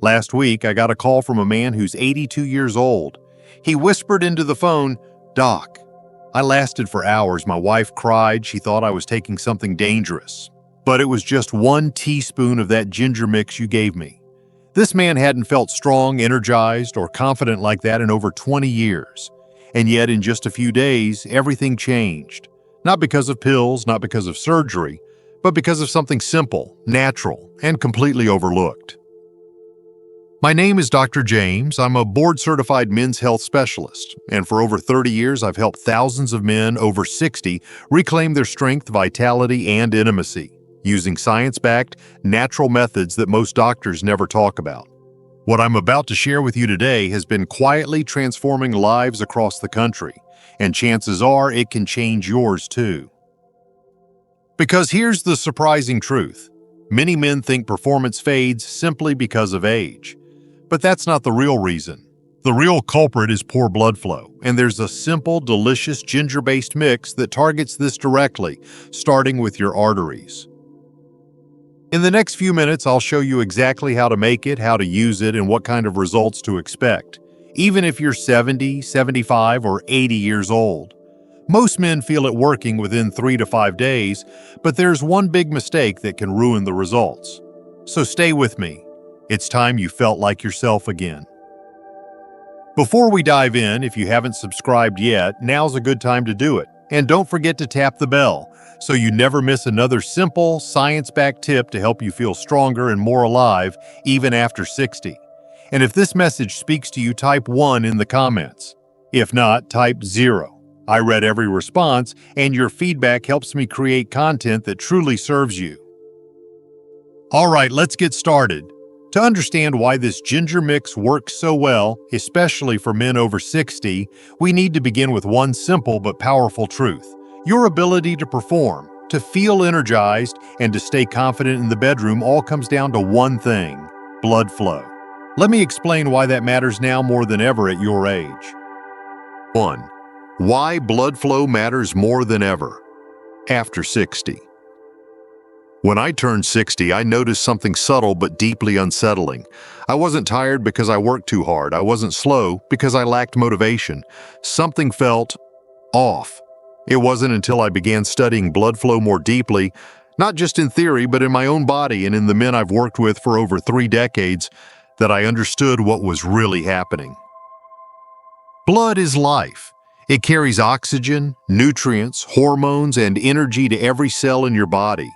Last week, I got a call from a man who's 82 years old. He whispered into the phone, "Doc." I lasted for hours. My wife cried. She thought I was taking something dangerous. But it was just 1 teaspoon of that ginger mix you gave me. This man hadn't felt strong, energized, or confident like that in over 20 years. And yet, in just a few days, everything changed. Not because of pills, not because of surgery, but because of something simple, natural, and completely overlooked. My name is Dr. James. I'm a board-certified men's health specialist, and for over 30 years I've helped thousands of men over 60 reclaim their strength, vitality, and intimacy, using science-backed, natural methods that most doctors never talk about. What I'm about to share with you today has been quietly transforming lives across the country, and chances are it can change yours too. Because here's the surprising truth. Many men think performance fades simply because of age. But that's not the real reason. The real culprit is poor blood flow, and there's a simple, delicious ginger-based mix that targets this directly, starting with your arteries. In the next few minutes, I'll show you exactly how to make it, how to use it, and what kind of results to expect, even if you're 70, 75, or 80 years old. Most men feel it working within 3 to 5 days, but there's one big mistake that can ruin the results. So stay with me. It's time you felt like yourself again. Before we dive in, if you haven't subscribed yet, now's a good time to do it. And don't forget to tap the bell so you never miss another simple, science-backed tip to help you feel stronger and more alive even after 60. And if this message speaks to you, type 1 in the comments. If not, type 0. I read every response, and your feedback helps me create content that truly serves you. All right, let's get started. To understand why this ginger mix works so well, especially for men over 60, we need to begin with one simple but powerful truth. Your ability to perform, to feel energized, and to stay confident in the bedroom all comes down to one thing: blood flow. Let me explain why that matters now more than ever at your age. 1. Why blood flow matters more than ever after 60. When I turned 60, I noticed something subtle but deeply unsettling. I wasn't tired because I worked too hard. I wasn't slow because I lacked motivation. Something felt off. It wasn't until I began studying blood flow more deeply, not just in theory, but in my own body and in the men I've worked with for over 3 decades, that I understood what was really happening. Blood is life. It carries oxygen, nutrients, hormones, and energy to every cell in your body,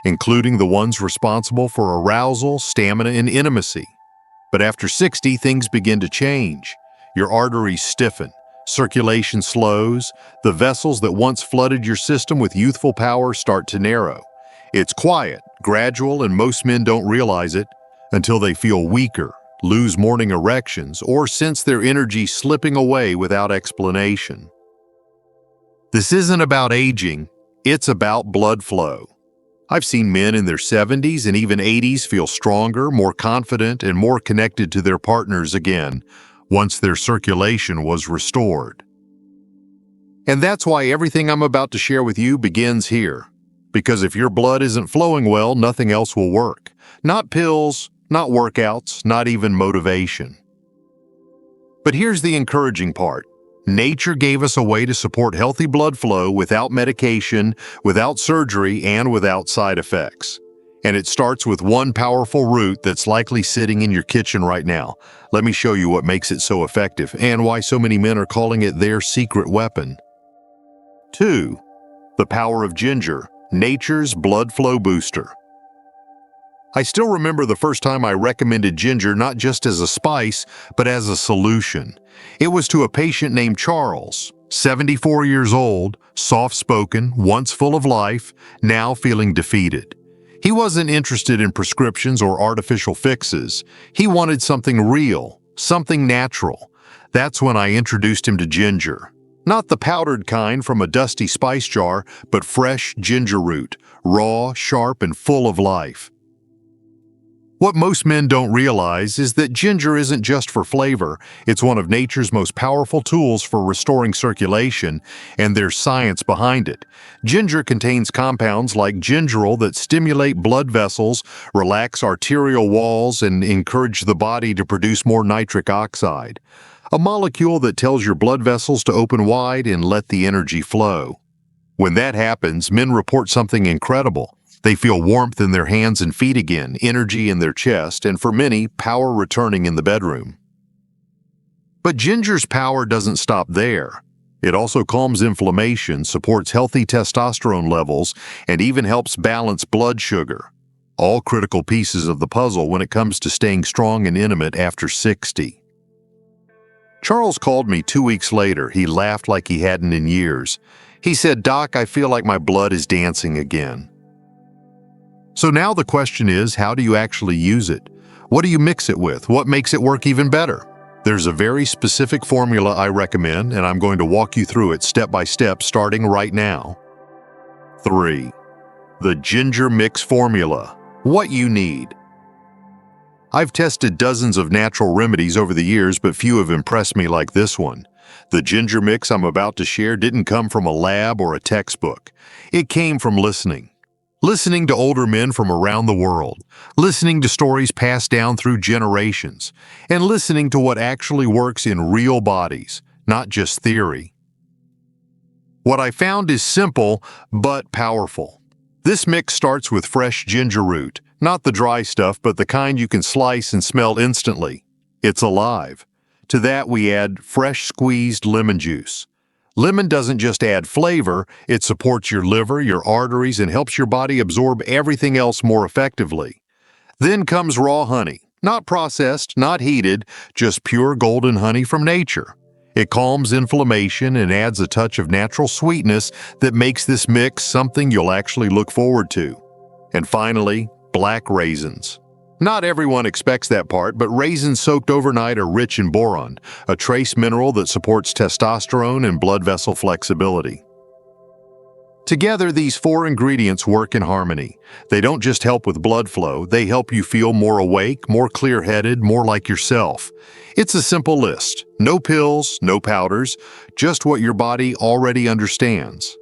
including the ones responsible for arousal, stamina, and intimacy. But after 60, things begin to change. Your arteries stiffen, circulation slows, the vessels that once flooded your system with youthful power start to narrow. It's quiet, gradual, and most men don't realize it until they feel weaker, lose morning erections, or sense their energy slipping away without explanation. This isn't about aging, it's about blood flow. I've seen men in their 70s and even 80s feel stronger, more confident, and more connected to their partners again, once their circulation was restored. And that's why everything I'm about to share with you begins here. Because if your blood isn't flowing well, nothing else will work. Not pills, not workouts, not even motivation. But here's the encouraging part. Nature gave us a way to support healthy blood flow without medication, without surgery, and without side effects. And it starts with one powerful root that's likely sitting in your kitchen right now. Let me show you what makes it so effective and why so many men are calling it their secret weapon. 2. The power of ginger, nature's blood flow booster. I still remember the first time I recommended ginger not just as a spice, but as a solution. It was to a patient named Charles, 74 years old, soft-spoken, once full of life, now feeling defeated. He wasn't interested in prescriptions or artificial fixes. He wanted something real, something natural. That's when I introduced him to ginger. Not the powdered kind from a dusty spice jar, but fresh ginger root, raw, sharp, and full of life. What most men don't realize is that ginger isn't just for flavor, it's one of nature's most powerful tools for restoring circulation, and there's science behind it. Ginger contains compounds like gingerol that stimulate blood vessels, relax arterial walls, and encourage the body to produce more nitric oxide, a molecule that tells your blood vessels to open wide and let the energy flow. When that happens, men report something incredible. They feel warmth in their hands and feet again, energy in their chest, and for many, power returning in the bedroom. But ginger's power doesn't stop there. It also calms inflammation, supports healthy testosterone levels, and even helps balance blood sugar. All critical pieces of the puzzle when it comes to staying strong and intimate after 60. Charles called me 2 weeks later. He laughed like he hadn't in years. He said, "Doc, I feel like my blood is dancing again." So now the question is, how do you actually use it? What do you mix it with? What makes it work even better? There's a very specific formula I recommend, and I'm going to walk you through it step by step starting right now. 3. The Ginger Mix Formula. What you need. I've tested dozens of natural remedies over the years, but few have impressed me like this one. The ginger mix I'm about to share didn't come from a lab or a textbook. It came from listening. Listening to older men from around the world, listening to stories passed down through generations, and listening to what actually works in real bodies, not just theory. What I found is simple, but powerful. This mix starts with fresh ginger root, not the dry stuff, but the kind you can slice and smell instantly. It's alive. To that we add fresh squeezed lemon juice. Lemon doesn't just add flavor, it supports your liver, your arteries, and helps your body absorb everything else more effectively. Then comes raw honey, not processed, not heated, just pure golden honey from nature. It calms inflammation and adds a touch of natural sweetness that makes this mix something you'll actually look forward to. And finally, black raisins. Not everyone expects that part, but raisins soaked overnight are rich in boron, a trace mineral that supports testosterone and blood vessel flexibility. Together, these 4 ingredients work in harmony. They don't just help with blood flow, they help you feel more awake, more clear-headed, more like yourself. It's a simple list. No pills, no powders, just what your body already understands.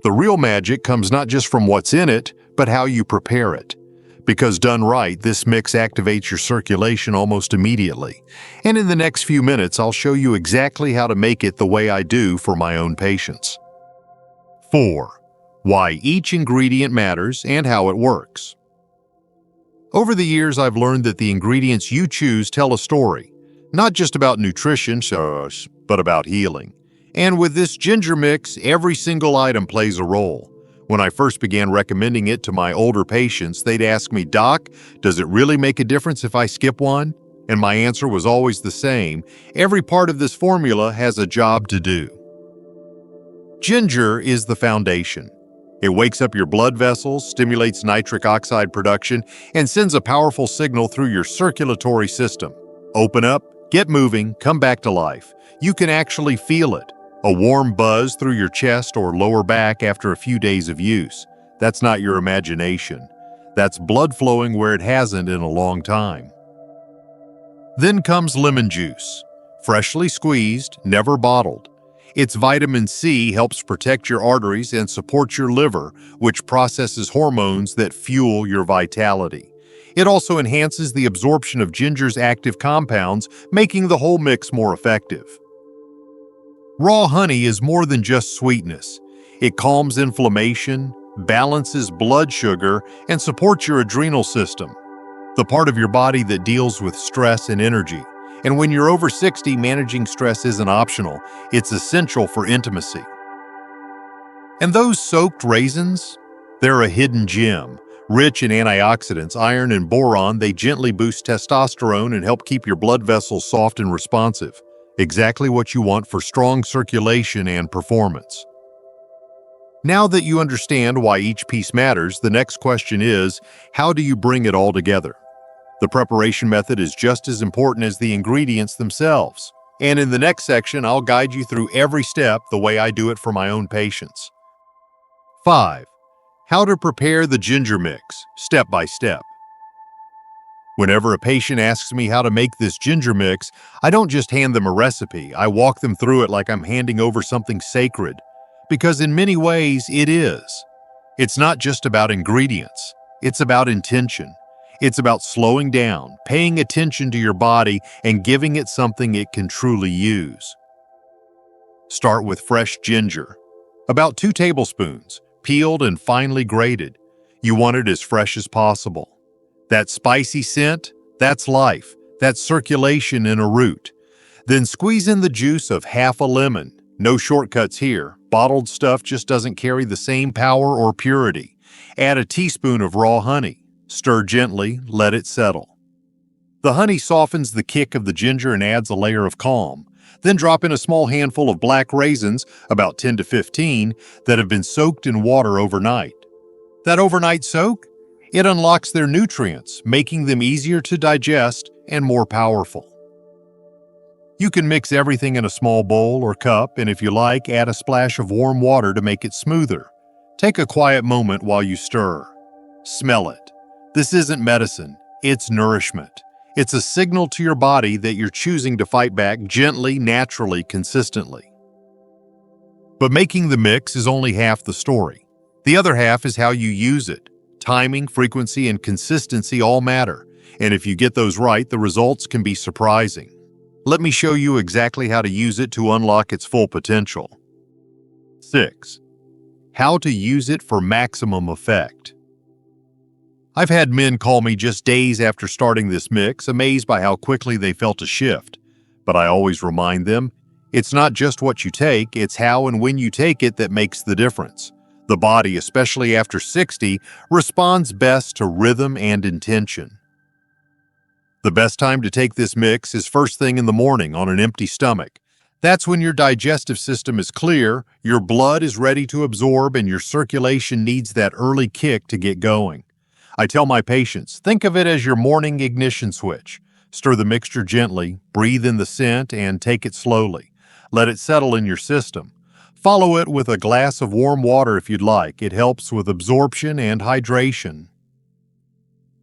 The real magic comes not just from what's in it, but how you prepare it. Because done right, this mix activates your circulation almost immediately. And in the next few minutes, I'll show you exactly how to make it the way I do for my own patients. 4. Why each ingredient matters and how it works. Over the years, I've learned that the ingredients you choose tell a story, not just about nutrition, but about healing. And with this ginger mix, every single item plays a role. When I first began recommending it to my older patients, they'd ask me, "Doc, does it really make a difference if I skip one?" And my answer was always the same: every part of this formula has a job to do. Ginger is the foundation. It wakes up your blood vessels, stimulates nitric oxide production, and sends a powerful signal through your circulatory system. Open up, get moving, come back to life. You can actually feel it. A warm buzz through your chest or lower back after a few days of use. That's not your imagination. That's blood flowing where it hasn't in a long time. Then comes lemon juice. Freshly squeezed, never bottled. Its vitamin C helps protect your arteries and supports your liver, which processes hormones that fuel your vitality. It also enhances the absorption of ginger's active compounds, making the whole mix more effective. Raw honey is more than just sweetness. It calms inflammation, balances blood sugar, and supports your adrenal system, the part of your body that deals with stress and energy. And when you're over 60, managing stress isn't optional, it's essential for intimacy. And those soaked raisins? They're a hidden gem. Rich in antioxidants, iron, and boron, they gently boost testosterone and help keep your blood vessels soft and responsive. Exactly what you want for strong circulation and performance. Now that you understand why each piece matters, the next question is, how do you bring it all together? The preparation method is just as important as the ingredients themselves. And in the next section, I'll guide you through every step the way I do it for my own patients. 5. How to prepare the ginger mix, step by step. Whenever a patient asks me how to make this ginger mix, I don't just hand them a recipe. I walk them through it like I'm handing over something sacred. Because in many ways, it is. It's not just about ingredients. It's about intention. It's about slowing down, paying attention to your body, and giving it something it can truly use. Start with fresh ginger. About 2 tablespoons, peeled and finely grated. You want it as fresh as possible. That spicy scent, that's life. That's circulation in a root. Then squeeze in the juice of half a lemon. No shortcuts here. Bottled stuff just doesn't carry the same power or purity. Add a teaspoon of raw honey. Stir gently, let it settle. The honey softens the kick of the ginger and adds a layer of calm. Then drop in a small handful of black raisins, about 10 to 15, that have been soaked in water overnight. That overnight soak? It unlocks their nutrients, making them easier to digest and more powerful. You can mix everything in a small bowl or cup, and if you like, add a splash of warm water to make it smoother. Take a quiet moment while you stir. Smell it. This isn't medicine, it's nourishment. It's a signal to your body that you're choosing to fight back gently, naturally, consistently. But making the mix is only half the story. The other half is how you use it. Timing, frequency, and consistency all matter, and if you get those right, the results can be surprising. Let me show you exactly how to use it to unlock its full potential. 6. How to use it for maximum effect. I've had men call me just days after starting this mix, amazed by how quickly they felt a shift. But I always remind them, it's not just what you take, it's how and when you take it that makes the difference. The body, especially after 60, responds best to rhythm and intention. The best time to take this mix is first thing in the morning on an empty stomach. That's when your digestive system is clear, your blood is ready to absorb, and your circulation needs that early kick to get going. I tell my patients, think of it as your morning ignition switch. Stir the mixture gently, breathe in the scent, and take it slowly. Let it settle in your system. Follow it with a glass of warm water if you'd like. It helps with absorption and hydration.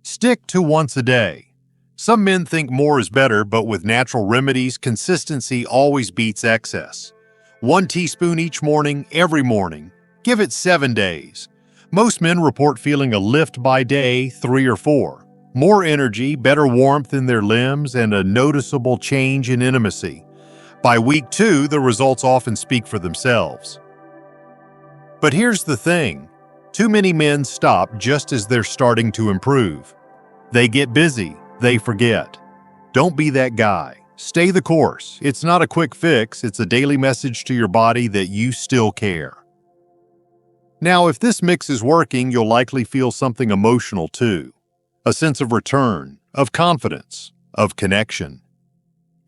Stick to once a day. Some men think more is better, but with natural remedies, consistency always beats excess. 1 teaspoon each morning, every morning. Give it 7 days. Most men report feeling a lift by day 3 or 4. More energy, better warmth in their limbs, and a noticeable change in intimacy. By week 2, the results often speak for themselves. But here's the thing. Too many men stop just as they're starting to improve. They get busy. They forget. Don't be that guy. Stay the course. It's not a quick fix. It's a daily message to your body that you still care. Now, if this mix is working, you'll likely feel something emotional too. A sense of return, of confidence, of connection.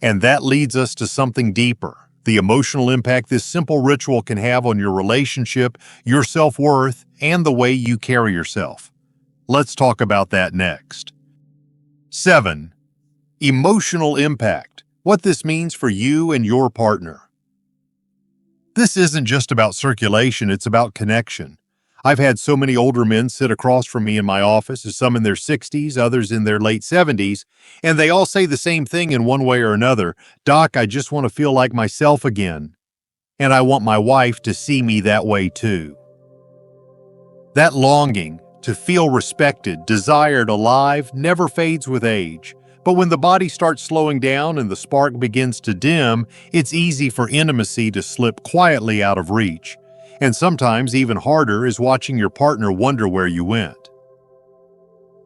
And that leads us to something deeper, the emotional impact this simple ritual can have on your relationship, your self-worth, and the way you carry yourself. Let's talk about that next. 7. Emotional impact. What this means for you and your partner. This isn't just about circulation, it's about connection. I've had so many older men sit across from me in my office, some in their 60s, others in their late 70s, and they all say the same thing in one way or another. Doc, I just want to feel like myself again. And I want my wife to see me that way too. That longing to feel respected, desired, alive, never fades with age. But when the body starts slowing down and the spark begins to dim, it's easy for intimacy to slip quietly out of reach. And sometimes even harder is watching your partner wonder where you went.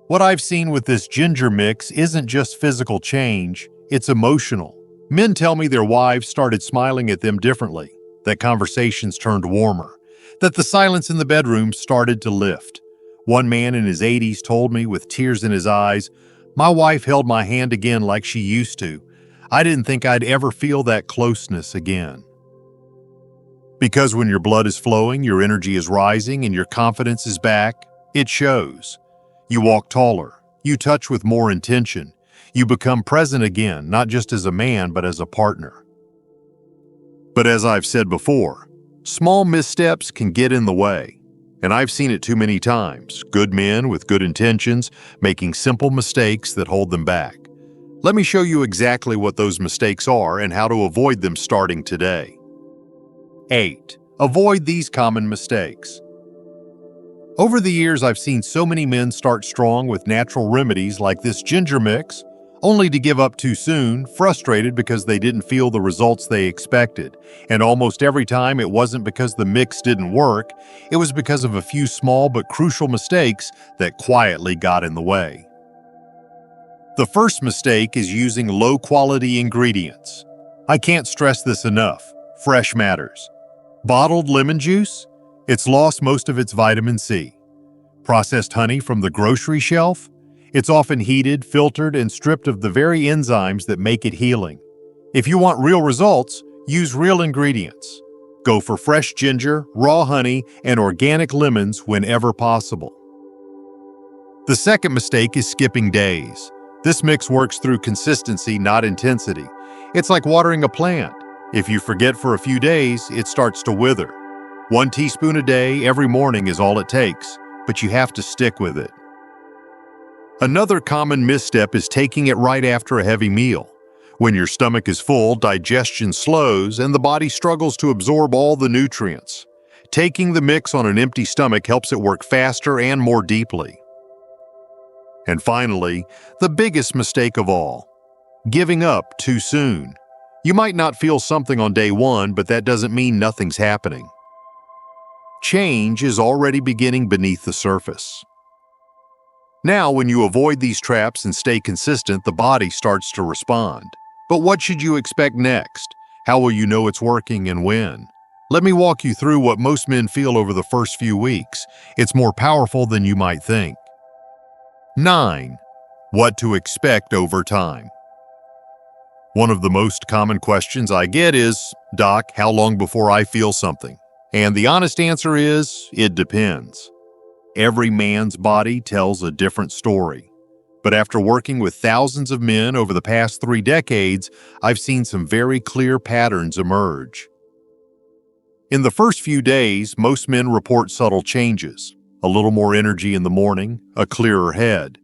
What I've seen with this ginger mix isn't just physical change, it's emotional. Men tell me their wives started smiling at them differently, that conversations turned warmer, that the silence in the bedroom started to lift. One man in his 80s told me with tears in his eyes, "My wife held my hand again like she used to. I didn't think I'd ever feel that closeness again." Because when your blood is flowing, your energy is rising, and your confidence is back, it shows. You walk taller. You touch with more intention. You become present again, not just as a man, but as a partner. But as I've said before, small missteps can get in the way. And I've seen it too many times. Good men with good intentions making simple mistakes that hold them back. Let me show you exactly what those mistakes are and how to avoid them starting today. 8. Avoid these common mistakes. Over the years, I've seen so many men start strong with natural remedies like this ginger mix, only to give up too soon, frustrated because they didn't feel the results they expected. And almost every time, it wasn't because the mix didn't work, it was because of a few small but crucial mistakes that quietly got in the way. The first mistake is using low-quality ingredients. I can't stress this enough. Fresh matters. Bottled lemon juice? It's lost most of its vitamin C. Processed honey from the grocery shelf? It's often heated, filtered, and stripped of the very enzymes that make it healing. If you want real results, use real ingredients. Go for fresh ginger, raw honey, and organic lemons whenever possible. The second mistake is skipping days. This mix works through consistency, not intensity. It's like watering a plant. If you forget for a few days, it starts to wither. 1 teaspoon a day every morning is all it takes, but you have to stick with it. Another common misstep is taking it right after a heavy meal. When your stomach is full, digestion slows and the body struggles to absorb all the nutrients. Taking the mix on an empty stomach helps it work faster and more deeply. And finally, the biggest mistake of all, giving up too soon. You might not feel something on day 1, but that doesn't mean nothing's happening. Change is already beginning beneath the surface. Now, when you avoid these traps and stay consistent, the body starts to respond. But what should you expect next? How will you know it's working and when? Let me walk you through what most men feel over the first few weeks. It's more powerful than you might think. 9. What to expect over time. One of the most common questions I get is, "Doc, how long before I feel something?" And the honest answer is, it depends. Every man's body tells a different story. But after working with thousands of men over the past 3 decades, I've seen some very clear patterns emerge. In the first few days, most men report subtle changes. A little more energy in the morning, a clearer head,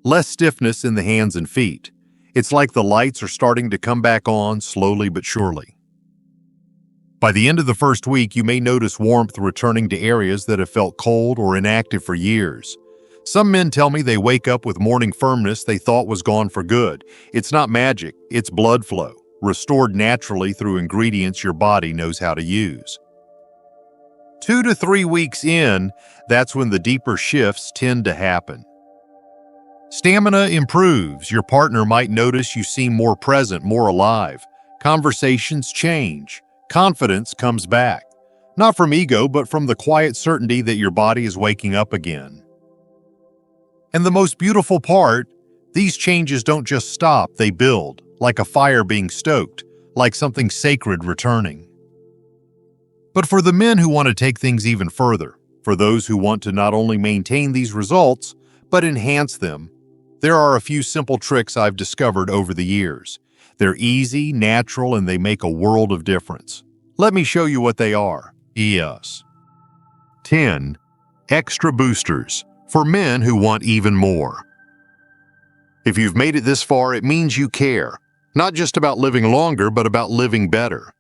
less stiffness in the hands and feet. It's like the lights are starting to come back on slowly but surely. By the end of the first week, you may notice warmth returning to areas that have felt cold or inactive for years. Some men tell me they wake up with morning firmness they thought was gone for good. It's not magic, it's blood flow, restored naturally through ingredients your body knows how to use. 2 to 3 weeks in, that's when the deeper shifts tend to happen. Stamina improves. Your partner might notice you seem more present, more alive. Conversations change. Confidence comes back. Not from ego, but from the quiet certainty that your body is waking up again. And the most beautiful part, these changes don't just stop, they build, like a fire being stoked, like something sacred returning. But for the men who want to take things even further, for those who want to not only maintain these results, but enhance them, there are a few simple tricks I've discovered over the years. They're easy, natural, and they make a world of difference. Let me show you what they are. Yes. 10. Extra boosters for men who want even more. If you've made it this far, it means you care, not just about living longer, but about living better.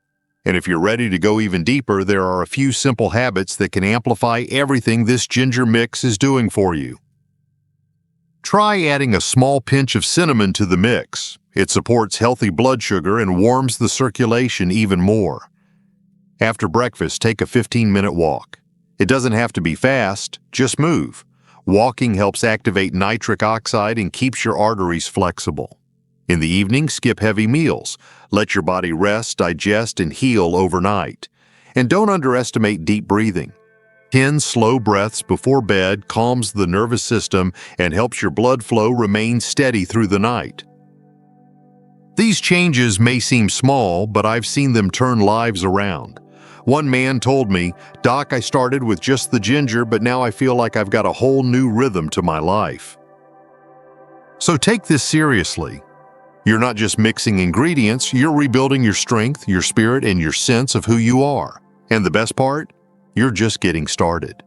And if you're ready to go even deeper, there are a few simple habits that can amplify everything this ginger mix is doing for you. Try adding a small pinch of cinnamon to the mix. It supports healthy blood sugar and warms the circulation even more. After breakfast, take a 15-minute walk. It doesn't have to be fast, just move. Walking helps activate nitric oxide and keeps your arteries flexible. In the evening, skip heavy meals. Let your body rest, digest, and heal overnight. And don't underestimate deep breathing. 10 slow breaths before bed calms the nervous system and helps your blood flow remain steady through the night. These changes may seem small, but I've seen them turn lives around. One man told me, "Doc, I started with just the ginger, but now I feel like I've got a whole new rhythm to my life." So take this seriously. You're not just mixing ingredients, you're rebuilding your strength, your spirit, and your sense of who you are. And the best part? You're just getting started.